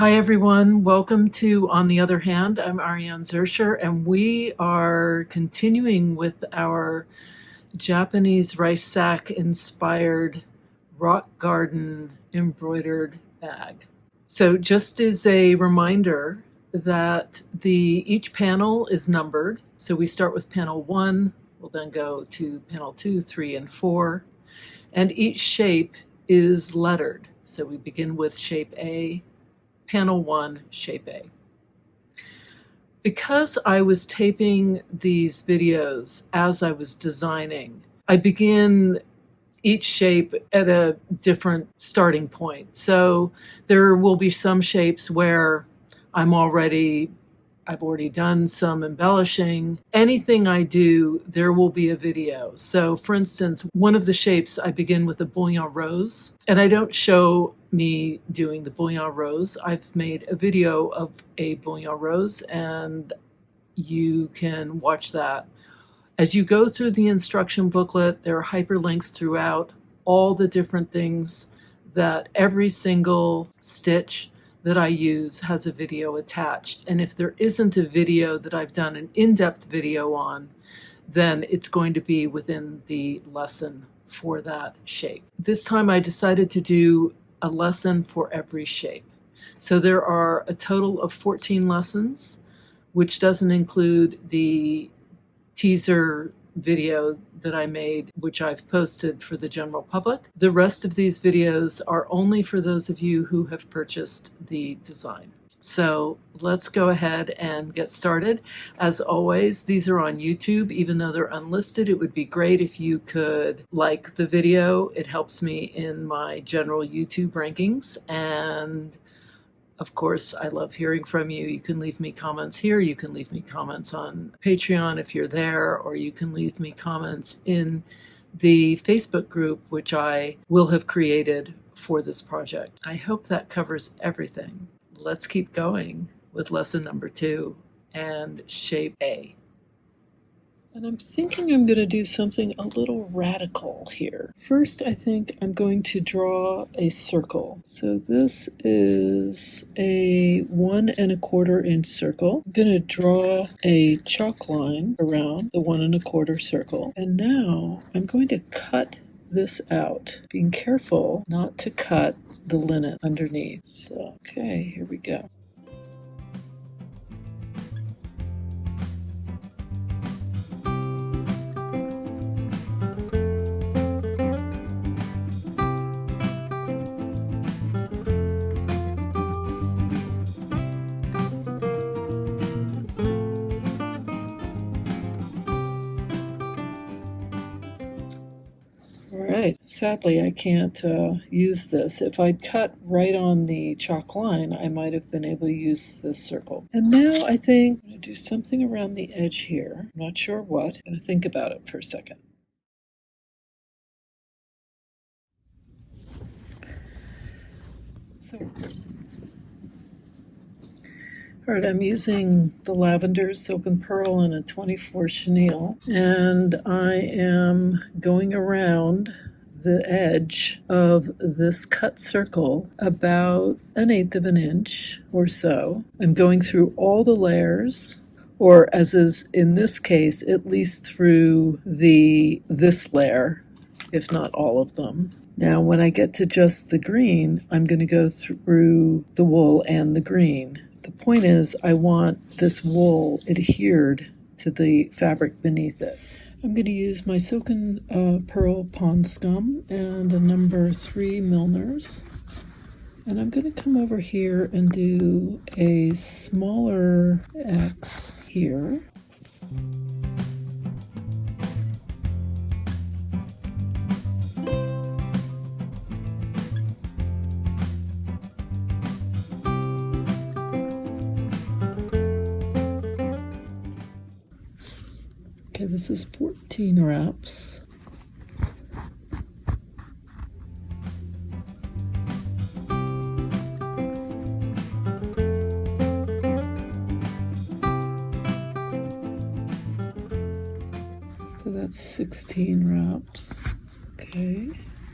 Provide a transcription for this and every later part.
Hi everyone, welcome to On the Other Hand. I'm Ariane Zurcher, and we are continuing with our Japanese rice sack inspired rock garden embroidered bag. So just as a reminder that each panel is numbered. So we start with panel 1, we'll then go to panel 2, 3, and 4, and each shape is lettered. So we begin with shape A, panel 1, shape A. Because I was taping these videos as I was designing, I begin each shape at a different starting point. So there will be some shapes where I've already done some embellishing. Anything I do, there will be a video. So for instance, one of the shapes, I begin with a bouillon rose, and I don't show me doing the bouillon rose. I've made a video of a bouillon rose, and you can watch that. As you go through the instruction booklet, there are hyperlinks throughout, all the different things that every single stitch that I use has a video attached. And if there isn't a video that I've done an in-depth video on, then it's going to be within the lesson for that shape. This time I decided to do a lesson for every shape. So there are a total of 14 lessons, which doesn't include the teaser video that I made, which I've posted for the general public. The rest of these videos are only for those of you who have purchased the design. So let's go ahead and get started. As always, these are on YouTube. Even though they're unlisted, it would be great if you could like the video. It helps me in my general YouTube rankings. And of course, I love hearing from you. You can leave me comments here. You can leave me comments on Patreon if you're there, or you can leave me comments in the Facebook group, which I will have created for this project. I hope that covers everything. Let's keep going with lesson number 2 and shape A. And I'm thinking I'm going to do something a little radical here. First, I think I'm going to draw a circle. So this is a 1 1/4 inch circle. I'm going to draw a chalk line around the 1 1/4 circle. And now I'm going to cut this out, being careful not to cut the linen underneath. So, okay, here we go. Alright, sadly I can't use this. If I'd cut right on the chalk line, I might have been able to use this circle. And now I think I'm going to do something around the edge here. I'm not sure what. I'm going to think about it for a second. Alright, I'm using the lavender, silk and pearl, and a 24 chenille, and I am going around the edge of this cut circle about 1/8 of an inch or so. I'm going through all the layers, or as is in this case, at least through this layer, if not all of them. Now when I get to just the green, I'm going to go through the wool and the green. The point is, I want this wool adhered to the fabric beneath it. I'm going to use my silken pearl pond scum and a number 3 Milners. And I'm going to come over here and do a smaller X here. Okay, this is 14 wraps. So that's 16 wraps. Okay,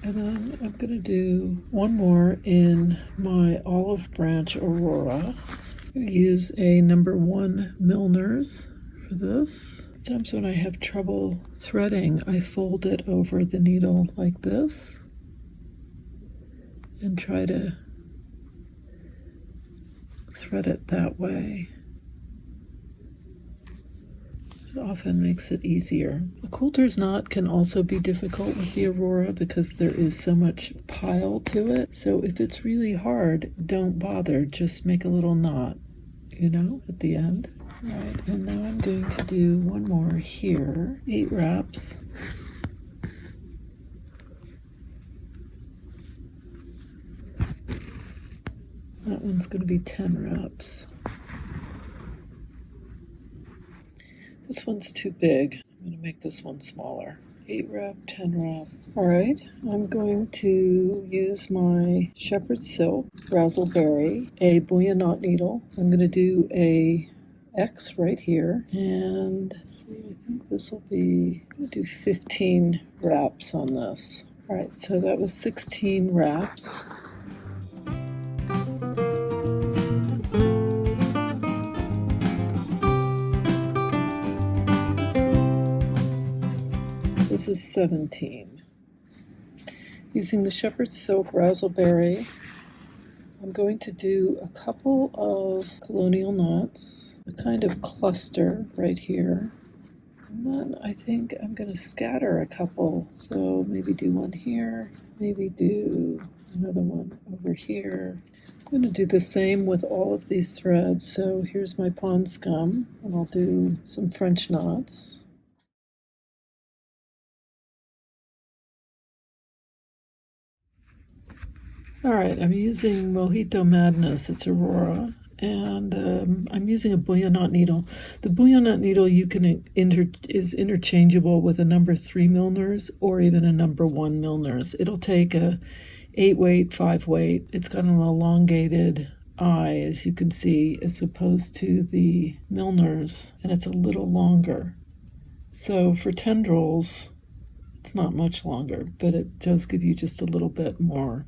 And then I'm going to do one more in my olive branch Aurora. I'm going to use a number 1 Milner's for this. Sometimes when I have trouble threading, I fold it over the needle like this and try to thread it that way. It often makes it easier. A quilter's knot can also be difficult with the Aurora because there is so much pile to it. So if it's really hard, don't bother. Just make a little knot, at the end. All right, and now I'm going to do one more here. 8 wraps. That one's going to be 10 wraps. This one's too big. I'm going to make this one smaller. 8 wrap, 10 wrap. All right, I'm going to use my shepherd's silk, razzleberry, a bullion knot needle. I'm going to do a X right here, and I think this will be, I'm going to do 15 wraps on this. All right, so that was 16 wraps. This is 17. Using the shepherd's silk razzleberry, I'm going to do a couple of colonial knots, a kind of cluster right here. And then I think I'm going to scatter a couple. So maybe do one here, maybe do another one over here. I'm going to do the same with all of these threads. So here's my pond scum, and I'll do some French knots. All right, I'm using Mojito Madness, it's Aurora, and I'm using a bullion knot needle. The bullion knot needle is interchangeable with a number 3 Milner's or even a number 1 Milner's. It'll take a 8 weight, 5 weight. It's got an elongated eye, as you can see, as opposed to the Milner's, and it's a little longer. So for tendrils, it's not much longer, but it does give you just a little bit more.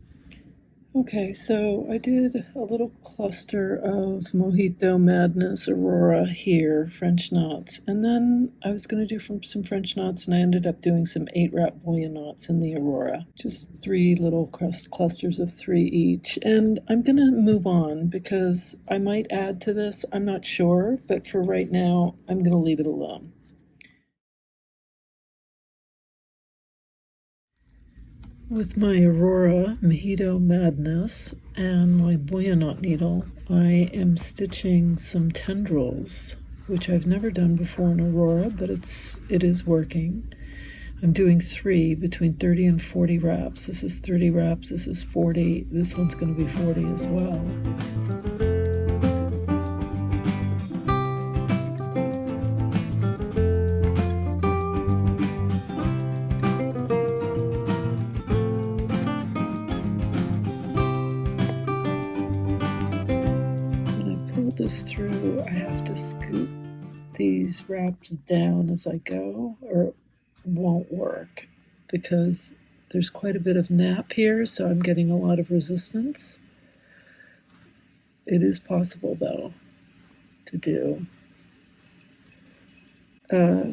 Okay, so I did a little cluster of Mojito Madness Aurora here, French knots, and then I was going to do some French knots, and I ended up doing some 8 wrap bullion knots in the Aurora, just 3 little clusters of 3 each. And I'm going to move on because I might add to this, I'm not sure, but for right now, I'm going to leave it alone. With my Aurora Mojito Madness and my bullion knot needle, I am stitching some tendrils, which I've never done before in Aurora, but it is working. I'm doing 3 between 30 and 40 wraps. This is 30 wraps, this is 40, this one's going to be 40 as well. Through, I have to scoop these wraps down as I go, or it won't work because there's quite a bit of nap here, so I'm getting a lot of resistance. It is possible though to do.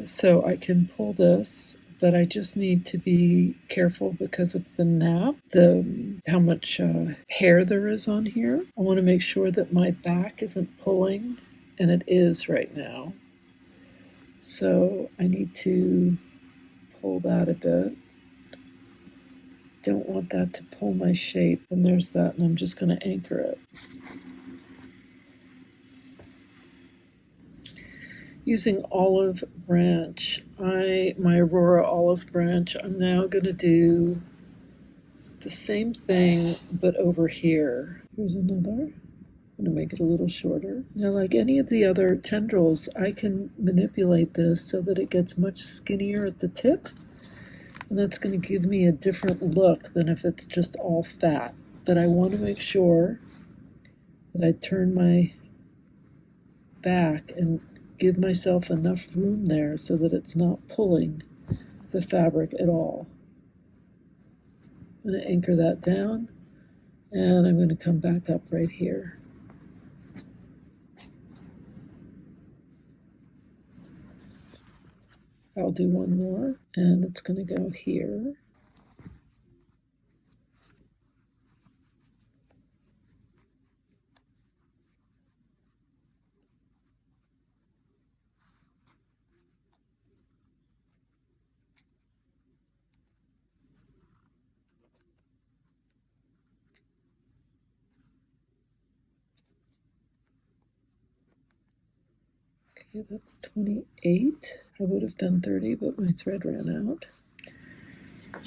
So I can pull this, but I just need to be careful because of the nap, how much hair there is on here. I want to make sure that my back isn't pulling, and it is right now. So I need to pull that a bit. Don't want that to pull my shape, and there's that, and I'm just going to anchor it. Using olive branch, my Aurora olive branch, I'm now going to do the same thing, but over here. Here's another. I'm going to make it a little shorter. Now, like any of the other tendrils, I can manipulate this so that it gets much skinnier at the tip, and that's going to give me a different look than if it's just all fat. But I want to make sure that I turn my back and give myself enough room there so that it's not pulling the fabric at all. I'm going to anchor that down, and I'm going to come back up right here. I'll do one more, and it's going to go here. Okay, that's 28. I would have done 30, but my thread ran out.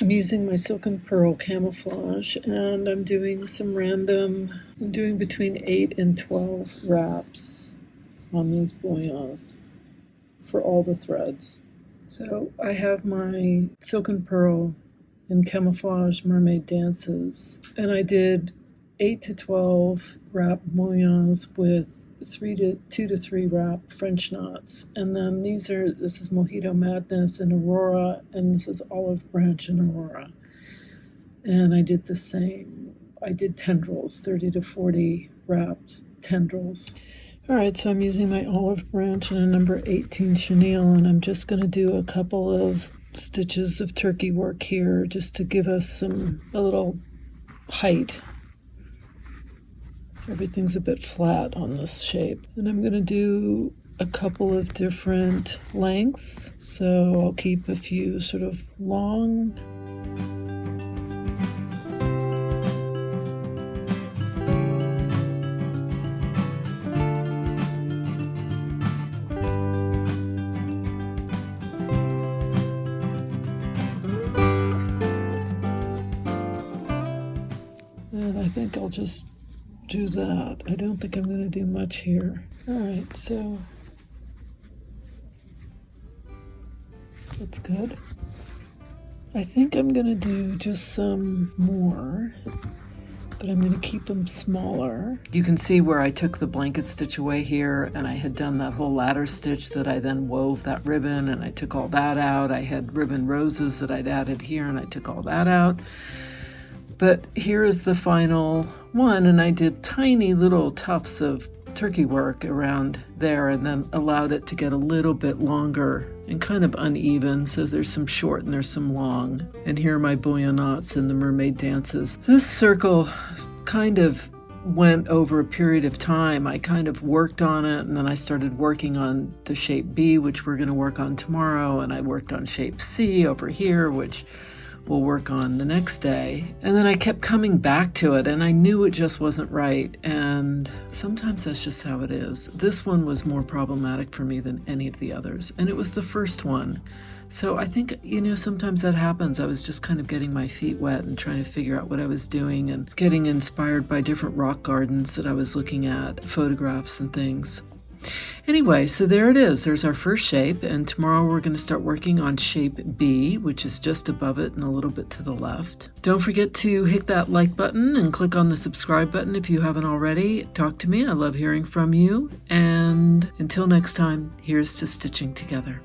I'm using my silken pearl camouflage, and I'm doing some random, I'm doing between 8 and 12 wraps on these bouillons for all the threads. So I have my silken pearl and camouflage mermaid dances, and I did 8 to 12 wrap bouillons with 2 to 3 wrap French knots. And then this is Mojito Madness and Aurora, and this is Olive Branch and Aurora. And I did the same. I did tendrils, 30 to 40 wraps, tendrils. All right, so I'm using my olive branch and a number 18 chenille, and I'm just going to do a couple of stitches of turkey work here just to give us a little height. Everything's a bit flat on this shape. And I'm going to do a couple of different lengths. So I'll keep a few sort of long. And I think I'll just do that. I don't think I'm going to do much here. All right, so that's good. I think I'm going to do just some more, but I'm going to keep them smaller. You can see where I took the blanket stitch away here, and I had done that whole ladder stitch that I then wove that ribbon, and I took all that out. I had ribbon roses that I'd added here, and I took all that out. But here is the final one, and I did tiny little tufts of turkey work around there and then allowed it to get a little bit longer and kind of uneven. So there's some short and there's some long. And here are my bouillonnats and the mermaid dances. This circle kind of went over a period of time. I kind of worked on it, and then I started working on the shape B, which we're going to work on tomorrow, and I worked on shape C over here, which we'll work on the next day. And then I kept coming back to it, and I knew it just wasn't right. And sometimes that's just how it is. This one was more problematic for me than any of the others, and it was the first one. So I think, sometimes that happens. I was just kind of getting my feet wet and trying to figure out what I was doing and getting inspired by different rock gardens that I was looking at, photographs and things. Anyway, so there it is. There's our first shape, and tomorrow we're going to start working on shape B, which is just above it and a little bit to the left. Don't forget to hit that like button and click on the subscribe button if you haven't already. Talk to me. I love hearing from you. And until next time, here's to stitching together.